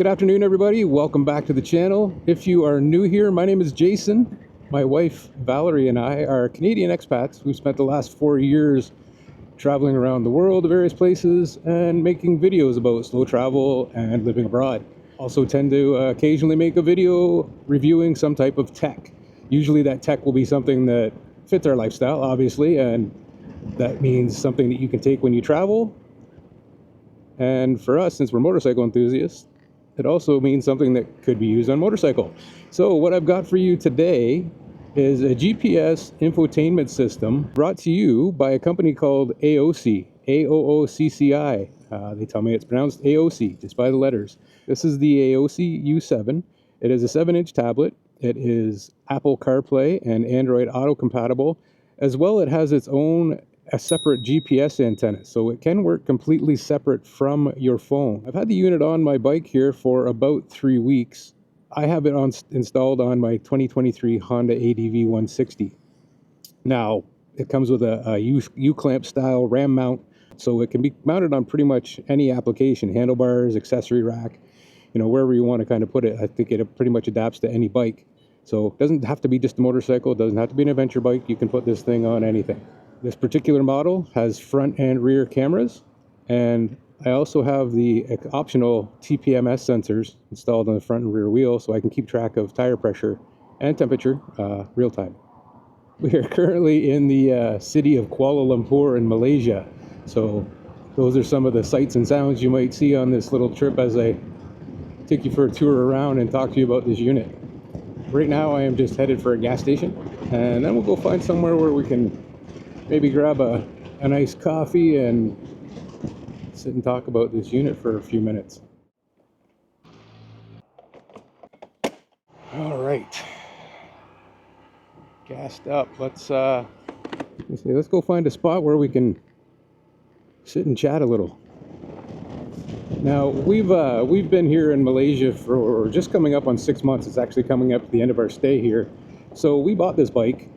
Good afternoon, everybody. Welcome back to the channel. If you are new here, my name is Jason. My wife, Valerie, and I are Canadian expats. We've spent the last 4 years traveling around the world to various places and making videos about slow travel and living abroad. Also tend to occasionally make a video reviewing some type of tech. Usually that tech will be something that fits our lifestyle, obviously, and that means something that you can take when you travel. And for us, since we're motorcycle enthusiasts, it also means something that could be used on a motorcycle. So what I've got for you today is a GPS infotainment system brought to you by a company called AOOCCI, AOOCCI. They tell me it's pronounced AOOCCI, just by the letters. This is the AOOCCI U7. It is a 7-inch tablet. It is Apple CarPlay and Android Auto compatible. As well, it has its own a separate GPS antenna, so it can work completely separate from your phone. I've had the unit on my bike here for about 3 weeks. I have it installed on my 2023 Honda ADV 160. Now, it comes with a U-clamp style ram mount, so it can be mounted on pretty much any application, handlebars, accessory rack, wherever you want to kind of put it. I think it pretty much adapts to any bike. So it doesn't have to be just a motorcycle, it doesn't have to be an adventure bike. You can put this thing on anything. This particular model has front and rear cameras, and I also have the optional TPMS sensors installed on the front and rear wheel so I can keep track of tire pressure and temperature real time. We are currently in the city of Kuala Lumpur in Malaysia, so those are some of the sights and sounds you might see on this little trip as I take you for a tour around and talk to you about this unit. Right now I am just headed for a gas station, and then we'll go find somewhere where we can maybe grab a nice coffee and sit and talk about this unit for a few minutes. All right, gassed up. Let's go find a spot where we can sit and chat a little. Now we've been here in Malaysia for just coming up on 6 months. It's actually coming up at the end of our stay here. So we bought this bike.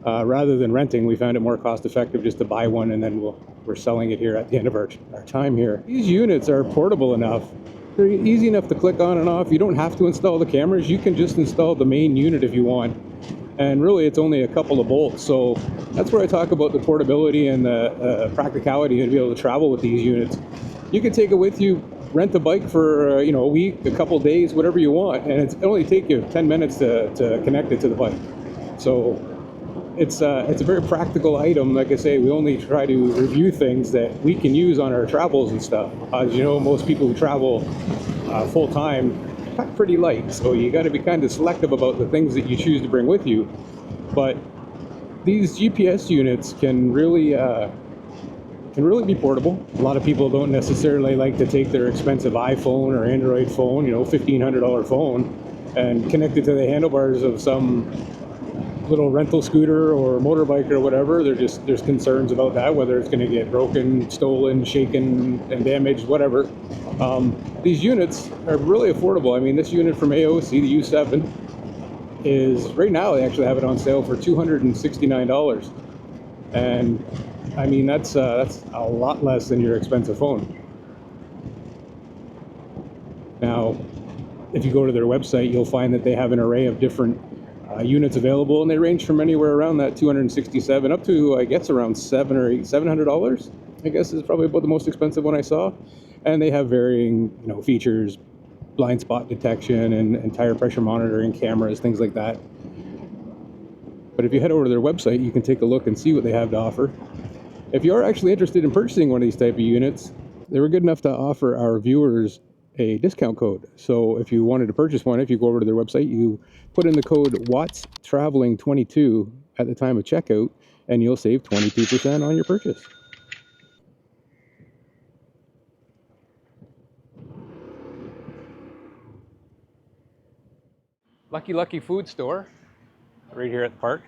Rather than renting, we found it more cost effective just to buy one, and then we're selling it here at the end of our time here. These units are portable enough. They're easy enough to click on and off. You don't have to install the cameras. You can just install the main unit if you want. And really, it's only a couple of bolts. So that's where I talk about the portability and the practicality to be able to travel with these units. You can take it with you, rent a bike for a week, a couple days, whatever you want, and it'll only take you 10 minutes to connect it to the bike. So it's a very practical item. Like I say, we only try to review things that we can use on our travels and stuff. As you know, most people who travel full-time are pretty light, so you got to be kind of selective about the things that you choose to bring with you. But these GPS units can really be portable. A lot of people don't necessarily like to take their expensive iPhone or Android phone, $1,500 phone, and connect it to the handlebars of some little rental scooter or motorbike or whatever. There's concerns about that, whether it's going to get broken, stolen, shaken, and damaged, whatever. These units are really affordable. I mean, this unit from AOOCCI, the U7, is right now they actually have it on sale for $269, and I mean that's a lot less than your expensive phone. Now, if you go to their website, you'll find that they have an array of different units available, and they range from anywhere around that $267 up to, I guess, around $700. I guess is probably about the most expensive one I saw. And they have varying, features, blind spot detection and tire pressure monitoring, cameras, things like that. But if you head over to their website, you can take a look and see what they have to offer. If you are actually interested in purchasing one of these type of units, they were good enough to offer our viewers a discount code. So if you wanted to purchase one, if you go over to their website, you put in the code Wattstraveling22 at the time of checkout, and you'll save 22% on your purchase. Lucky Food Store, right here at the park.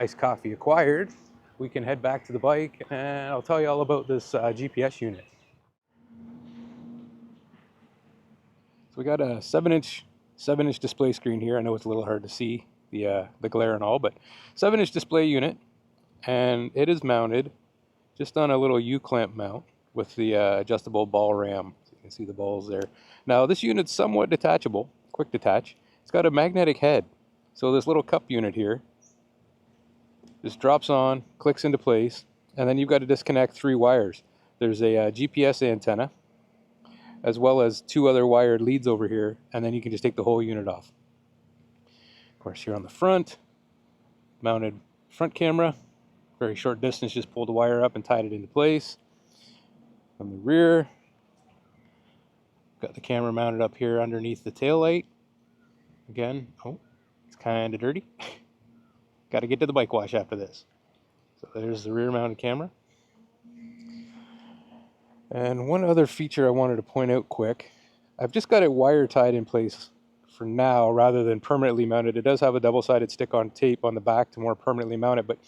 Iced coffee acquired. We can head back to the bike, and I'll tell you all about this GPS unit. So we got a 7-inch display screen here. I know it's a little hard to see the glare and all, but 7-inch display unit, and it is mounted just on a little U-clamp mount with the adjustable ball ram. You can see the balls there. Now this unit's somewhat detachable, quick detach. It's got a magnetic head. So this little cup unit here just drops on, clicks into place, and then you've got to disconnect 3 wires. There's a GPS antenna, as well as 2 other wired leads over here, and then you can just take the whole unit off. Of course, here on the front, mounted front camera, very short distance, just pulled the wire up and tied it into place. On the rear, got the camera mounted up here underneath the tail light. Again, oh, it's kind of dirty. Got to get to the bike wash after this. So there's the rear mounted camera. And one other feature I wanted to point out quick, I've just got it wire tied in place for now rather than permanently mounted. It does have a double-sided stick-on tape on the back to more permanently mount it, but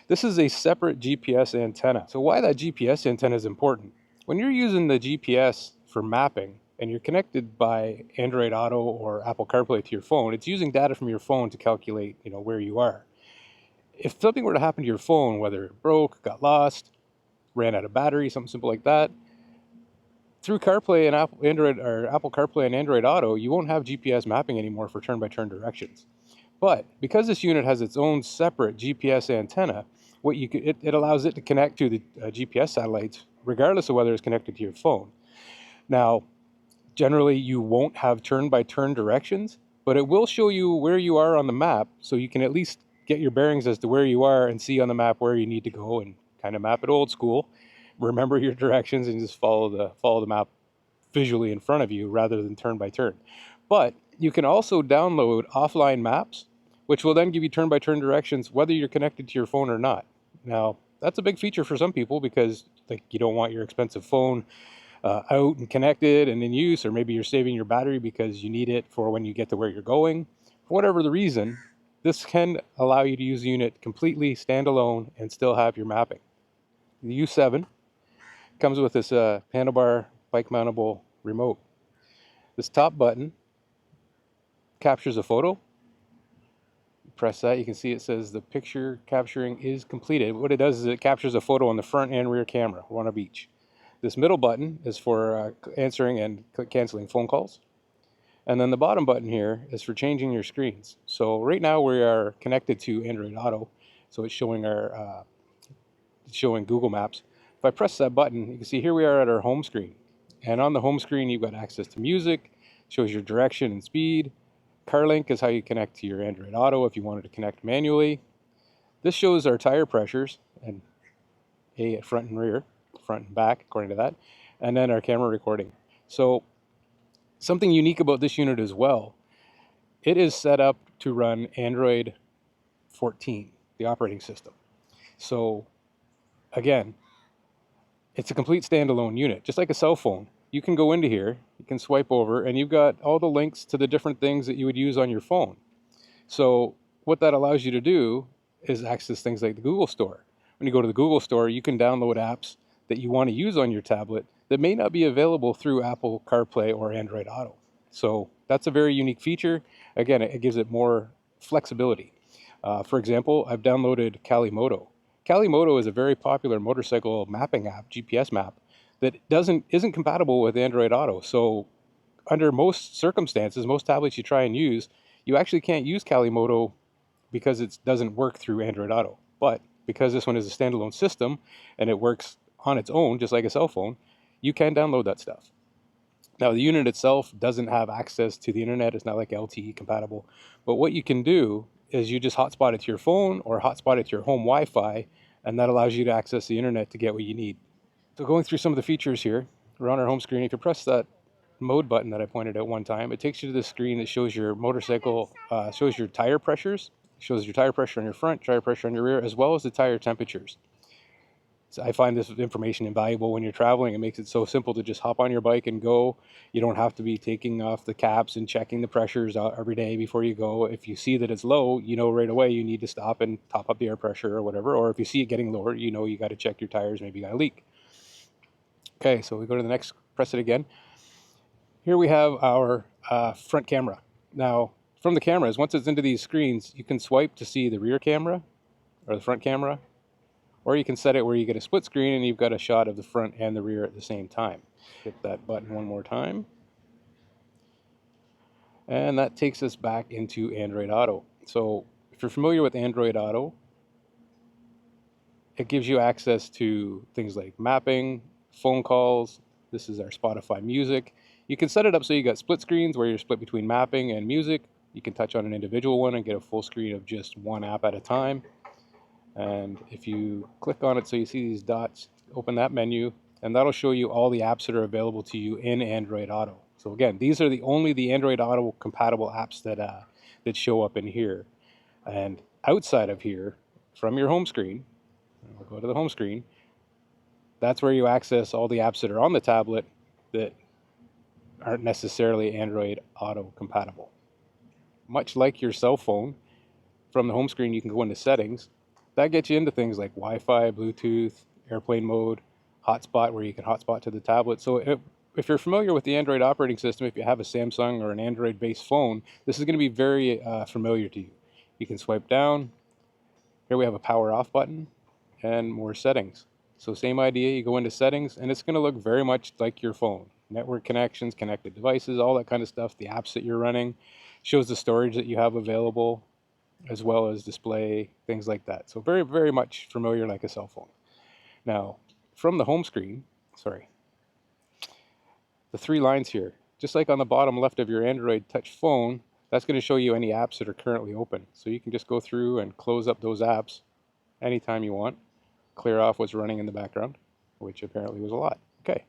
this is a separate GPS antenna. So why that GPS antenna is important? When you're using the GPS for mapping and you're connected by Android Auto or Apple CarPlay to your phone, it's using data from your phone to calculate, where you are. If something were to happen to your phone, whether it broke, got lost, ran out of battery, something simple like that, through CarPlay and Apple CarPlay and Android Auto, you won't have GPS mapping anymore for turn-by-turn directions. But because this unit has its own separate GPS antenna, it allows it to connect to the GPS satellites regardless of whether it's connected to your phone. Now, generally you won't have turn-by-turn directions, but it will show you where you are on the map, so you can at least get your bearings as to where you are and see on the map where you need to go and kind of map it old school. Remember your directions and just follow the map visually in front of you rather than turn by turn. But you can also download offline maps, which will then give you turn-by-turn directions whether you're connected to your phone or not. Now, that's a big feature for some people because you don't want your expensive phone out and connected and in use, or maybe you're saving your battery because you need it for when you get to where you're going. For whatever the reason, this can allow you to use the unit completely standalone and still have your mapping. The U7 comes with this handlebar bike mountable remote. This top button captures a photo. Press that, you can see it says the picture capturing is completed. What it does is it captures a photo on the front and rear camera, one of each. This middle button is for answering and canceling phone calls. And then the bottom button here is for changing your screens. So right now we are connected to Android Auto, so it's showing Google Maps. If I press that button, you can see here we are at our home screen. And on the home screen, you've got access to music, shows your direction and speed. CarLink is how you connect to your Android Auto if you wanted to connect manually. This shows our tire pressures, and front and rear, front and back, according to that, and then our camera recording. So something unique about this unit as well, it is set up to run Android 14, the operating system. So again, it's a complete standalone unit, just like a cell phone. You can go into here, you can swipe over, and you've got all the links to the different things that you would use on your phone. So what that allows you to do is access things like the Google Store. When you go to the Google Store, you can download apps that you want to use on your tablet that may not be available through Apple CarPlay or Android Auto. So that's a very unique feature. Again, it gives it more flexibility. For example, I've downloaded Calimoto. Calimoto is a very popular motorcycle mapping app, GPS map, that isn't compatible with Android Auto. So under most circumstances, most tablets you try and use, you actually can't use Calimoto because it doesn't work through Android Auto. But because this one is a standalone system and it works on its own, just like a cell phone, you can download that stuff. Now, the unit itself doesn't have access to the internet. It's not like LTE compatible. But what you can do is you just hotspot it to your phone or hotspot it to your home Wi-Fi, and that allows you to access the internet to get what you need. So going through some of the features here, we're on our home screen. If you press that mode button that I pointed out one time, it takes you to the screen that shows your motorcycle, shows your tire pressures, shows your tire pressure on your front, tire pressure on your rear, as well as the tire temperatures. So I find this information invaluable when you're traveling. It makes it so simple to just hop on your bike and go. You don't have to be taking off the caps and checking the pressures every day before you go. If you see that it's low, you know right away you need to stop and top up the air pressure or whatever. Or if you see it getting lower, you know you got to check your tires, maybe you got a leak. Okay, so we go to the next, press it again. Here we have our front camera. Now, from the cameras, once it's into these screens, you can swipe to see the rear camera or the front camera, Or you can set it where you get a split screen and you've got a shot of the front and the rear at the same time. Hit that button one more time. And that takes us back into Android Auto. So if you're familiar with Android Auto, it gives you access to things like mapping, phone calls. This is our Spotify music. You can set it up so you got split screens where you're split between mapping and music. You can touch on an individual one and get a full screen of just one app at a time. And if you click on it so you see these dots, open that menu, and that'll show you all the apps that are available to you in Android Auto. So again, these are only the Android Auto compatible apps that show up in here. And outside of here, from your home screen, we'll go to the home screen, that's where you access all the apps that are on the tablet that aren't necessarily Android Auto compatible. Much like your cell phone, from the home screen you can go into settings. That gets you into things like Wi-Fi, Bluetooth, airplane mode, hotspot where you can hotspot to the tablet. So if you're familiar with the Android operating system, if you have a Samsung or an Android-based phone, this is going to be very familiar to you. You can swipe down. Here we have a power off button and more settings. So same idea, you go into settings and it's going to look very much like your phone. Network connections, connected devices, all that kind of stuff, the apps that you're running, shows the storage that you have available, as well as display, things like that. So very, very much familiar like a cell phone. Now, from the home screen, the three lines here, just like on the bottom left of your Android touch phone, that's going to show you any apps that are currently open. So you can just go through and close up those apps anytime you want, clear off what's running in the background, which apparently was a lot. Okay.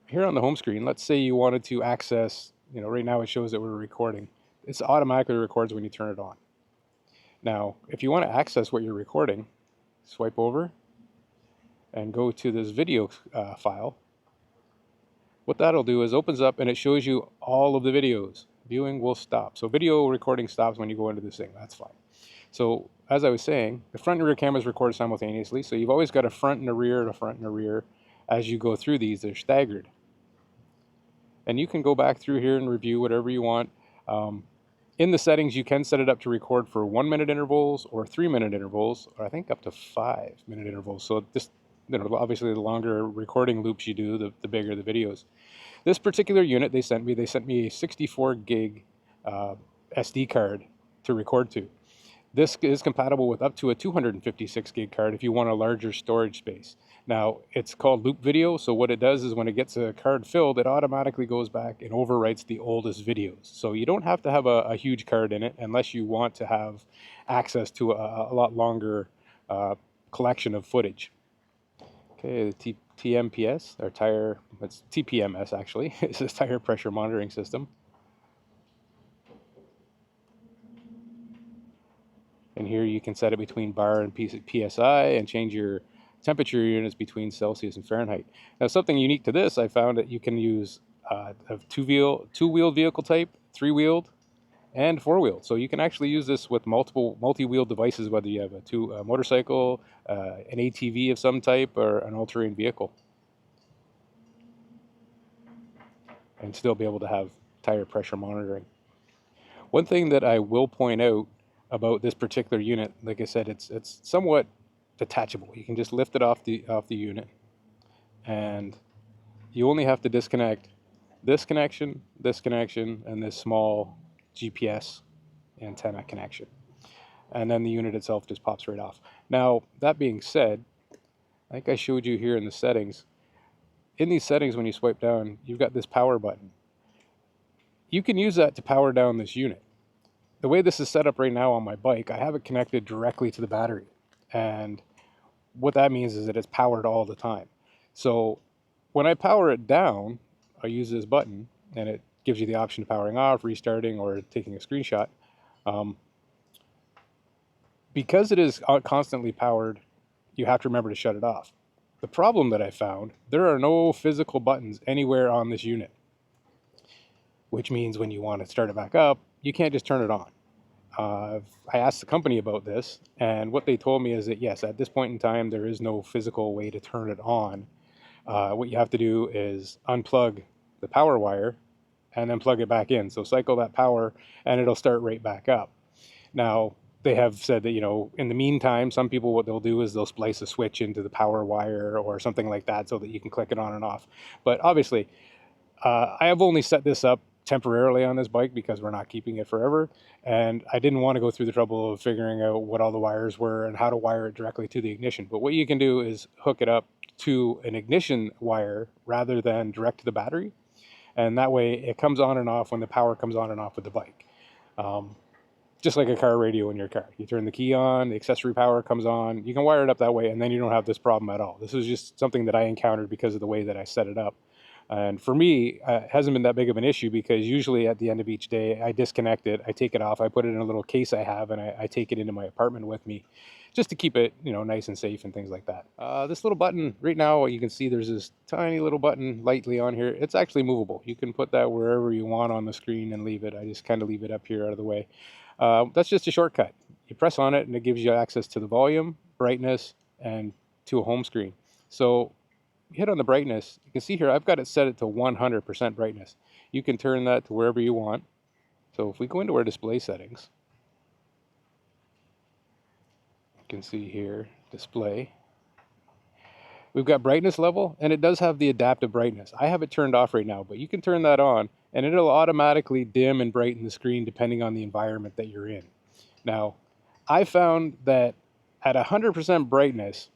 Here on the home screen, let's say you wanted to access, right now it shows that we're recording. It automatically records when you turn it on. Now, if you want to access what you're recording, swipe over and go to this video file. What that'll do is opens up and it shows you all of the videos. Viewing will stop. So video recording stops when you go into this thing. That's fine. So as I was saying, the front and rear cameras record simultaneously. So you've always got a front and a rear and a front and a rear. As you go through these, they're staggered. And you can go back through here and review whatever you want. In the settings, you can set it up to record for 1-minute intervals or 3-minute intervals, or I think up to 5-minute intervals. So this, obviously the longer recording loops you do, the bigger the videos. This particular unit they sent me a 64 gig SD card to record to. This is compatible with up to a 256 gig card if you want a larger storage space. Now, it's called loop video, so what it does is when it gets a card filled, it automatically goes back and overwrites the oldest videos. So you don't have to have a huge card in it unless you want to have access to a lot longer collection of footage. Okay, the TMPS, or it's TPMS actually, it's a tire pressure monitoring system. And here you can set it between bar and PSI and change your temperature units between Celsius and Fahrenheit. Now, something unique to this, I found that you can use a two-wheeled vehicle type, three-wheeled, and four-wheeled. So you can actually use this with multi-wheel devices, whether you have a motorcycle, an ATV of some type, or an all-terrain vehicle, and still be able to have tire pressure monitoring. One thing that I will point out about this particular unit, like I said, it's somewhat detachable. You can just lift it off the unit, and you only have to disconnect this connection, and this small GPS antenna connection, and then the unit itself just pops right off. Now, that being said, like I showed you here in the settings, in these settings when you swipe down, you've got this power button. You can use that to power down this unit. The way this is set up right now on my bike, I have it connected directly to the battery. And what that means is that it's powered all the time. So when I power it down, I use this button and it gives you the option of powering off, restarting, or taking a screenshot. Because it is constantly powered, you have to remember to shut it off. The problem that I found, there are no physical buttons anywhere on this unit, which means when you want to start it back up, you can't just turn it on. I asked the company about this, and what they told me is that yes, at this point in time, there is no physical way to turn it on. What you have to do is unplug the power wire and then plug it back in. So cycle that power and it'll start right back up. Now, they have said that, you know, in the meantime, some people, what they'll do is they'll splice a switch into the power wire or something like that so that you can click it on and off. But obviously, I have only set this up temporarily on this bike because we're not keeping it forever. And I didn't want to go through the trouble of figuring out what all the wires were and how to wire it directly to the ignition. But what you can do is hook it up to an ignition wire rather than direct to the battery. And that way it comes on and off when the power comes on and off with the bike. Just like a car radio in your car. You turn the key on, the accessory power comes on, you can wire it up that way, and then you don't have this problem at all. This was just something that I encountered because of the way that I set it up. And for me, it hasn't been that big of an issue because usually at the end of each day, I disconnect it, I take it off, I put it in a little case I have, and I take it into my apartment with me just to keep it, you know, nice and safe and things like that. This little button, right now, you can see there's this tiny little button lightly on here. It's actually movable. You can put that wherever you want on the screen and leave it. I just kind of leave it up here out of the way. That's just a shortcut. You press on it and it gives you access to the volume, brightness, and to a home screen. So you hit on the brightness, you can see here I've got it set to 100% brightness. You can turn that to wherever you want. So if we go into our display settings, you can see here, display. We've got brightness level, and it does have the adaptive brightness. I have it turned off right now, but you can turn that on, and it'll automatically dim and brighten the screen depending on the environment that you're in. Now, I found that at 100% brightness,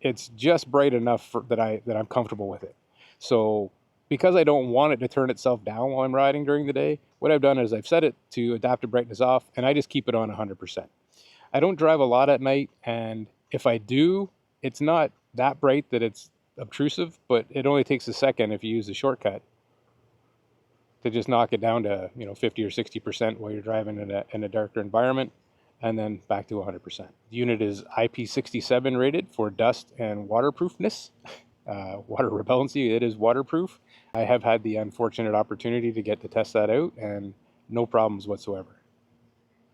it's just bright enough that I'm comfortable with it. So because I don't want it to turn itself down while I'm riding during the day, what I've done is I've set it to adaptive brightness off, and I just keep it on 100%. I don't drive a lot at night, and if I do, it's not that bright that it's obtrusive, but it only takes a second if you use the shortcut to just knock it down to, you know, 50 or 60% while you're driving in a darker environment, and then back to 100%. The unit is IP67 rated for dust and waterproofness. Water repellency, it is waterproof. I have had the unfortunate opportunity to get to test that out, and no problems whatsoever.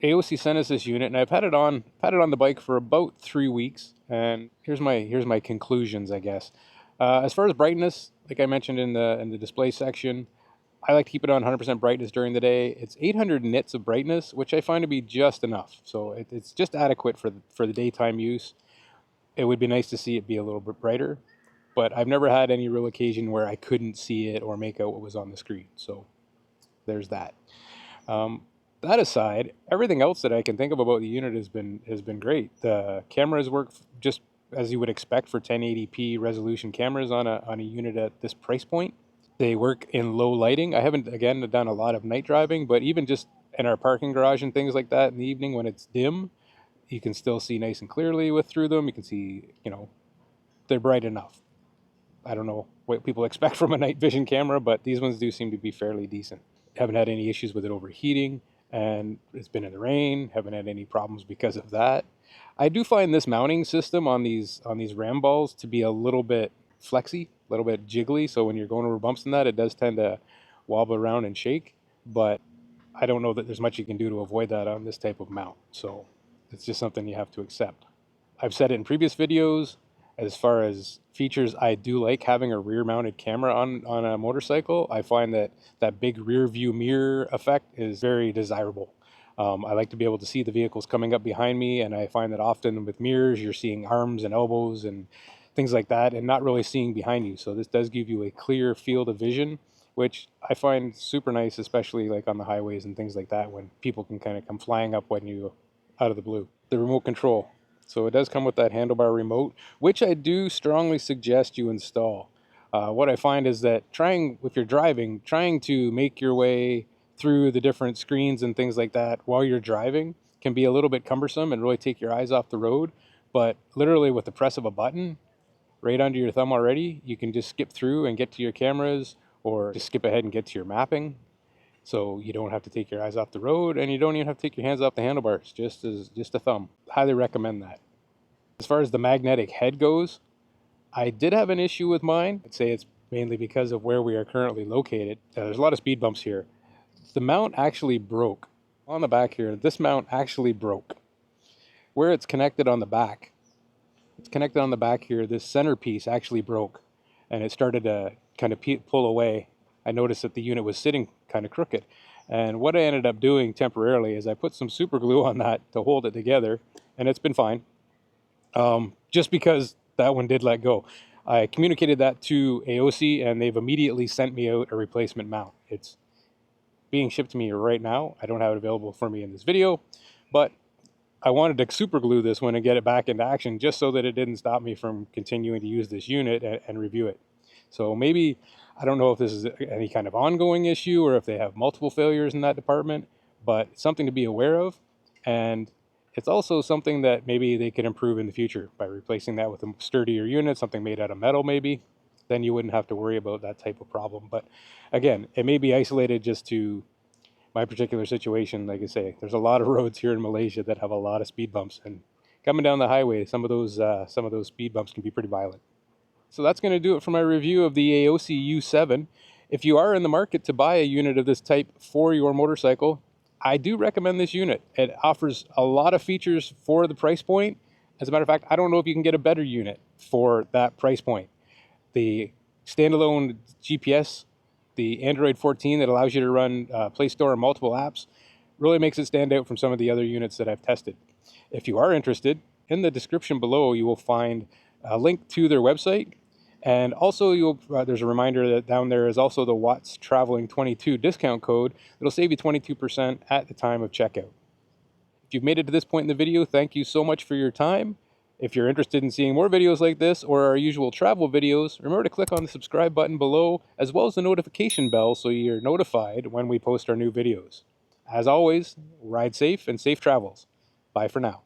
AOOCCI sent us this unit, and I've had it on the bike for about 3 weeks, and here's my conclusions, I guess. As far as brightness, like I mentioned in the display section, I like to keep it on 100% brightness during the day. It's 800 nits of brightness, which I find to be just enough. So it's just adequate for the daytime use. It would be nice to see it be a little bit brighter, but I've never had any real occasion where I couldn't see it or make out what was on the screen. So there's that. That aside, everything else that I can think of about the unit has been great. The cameras work just as you would expect for 1080p resolution cameras on a unit at this price point. They work in low lighting. I haven't, again, done a lot of night driving, but even just in our parking garage and things like that in the evening when it's dim, you can still see nice and clearly through them. You can see, you know, they're bright enough. I don't know what people expect from a night vision camera, but these ones do seem to be fairly decent. Haven't had any issues with it overheating, and it's been in the rain. Haven't had any problems because of that. I do find this mounting system on these ram balls to be a little bit flexy, a little bit jiggly. So when you're going over bumps and that, it does tend to wobble around and shake. But I don't know that there's much you can do to avoid that on this type of mount. So it's just something you have to accept. I've said it in previous videos. As far as features, I do like having a rear-mounted camera on a motorcycle. I find that big rear view mirror effect is very desirable. I like to be able to see the vehicles coming up behind me, and I find that often with mirrors, you're seeing arms and elbows and things like that, and not really seeing behind you. So this does give you a clear field of vision, which I find super nice, especially like on the highways and things like that, when people can kind of come flying up when you out of the blue. The remote control. So it does come with that handlebar remote, which I do strongly suggest you install. What I find is that if you're driving, trying to make your way through the different screens and things like that while you're driving can be a little bit cumbersome and really take your eyes off the road. But literally with the press of a button right under your thumb already, you can just skip through and get to your cameras, or just skip ahead and get to your mapping. So you don't have to take your eyes off the road, and you don't even have to take your hands off the handlebars, just a thumb. Highly recommend that. As far as the magnetic head goes, I did have an issue with mine. I'd say it's mainly because of where we are currently located. There's a lot of speed bumps here. The mount actually broke. On the back here, this mount actually broke. Where it's connected on the back, here, this centerpiece actually broke, and it started to kind of pull away. I noticed that the unit was sitting kind of crooked, And what I ended up doing temporarily is I put some super glue on that to hold it together, and it's been fine. Just because that one did let go. I communicated that to AOOCCI, and they've immediately sent me out a replacement mount. It's being shipped to me right now. I don't have it available for me in this video, but I wanted to super glue this one and get it back into action just so that it didn't stop me from continuing to use this unit and review it. So maybe, I don't know if this is any kind of ongoing issue or if they have multiple failures in that department, but it's something to be aware of. And it's also something that maybe they could improve in the future by replacing that with a sturdier unit, something made out of metal maybe. Then you wouldn't have to worry about that type of problem. But again, it may be isolated just to my particular situation. Like I say, there's a lot of roads here in Malaysia that have a lot of speed bumps, and coming down the highway, some of those speed bumps can be pretty violent. So that's going to do it for my review of the AOOCCI U7. If you are in the market to buy a unit of this type for your motorcycle, I do recommend this unit. It offers a lot of features for the price point. As a matter of fact, I don't know if you can get a better unit for that price point. The standalone GPS, the Android 14 that allows you to run Play Store and multiple apps, really makes it stand out from some of the other units that I've tested. If you are interested, in the description below you will find a link to their website, and also there's a reminder that down there is also the Wattstraveling 22 discount code. It'll save you 22% at the time of checkout. If you've made it to this point in the video, thank you so much for your time. If you're interested in seeing more videos like this or our usual travel videos, remember to click on the subscribe button below, as well as the notification bell so you're notified when we post our new videos. As always, ride safe and safe travels. Bye for now.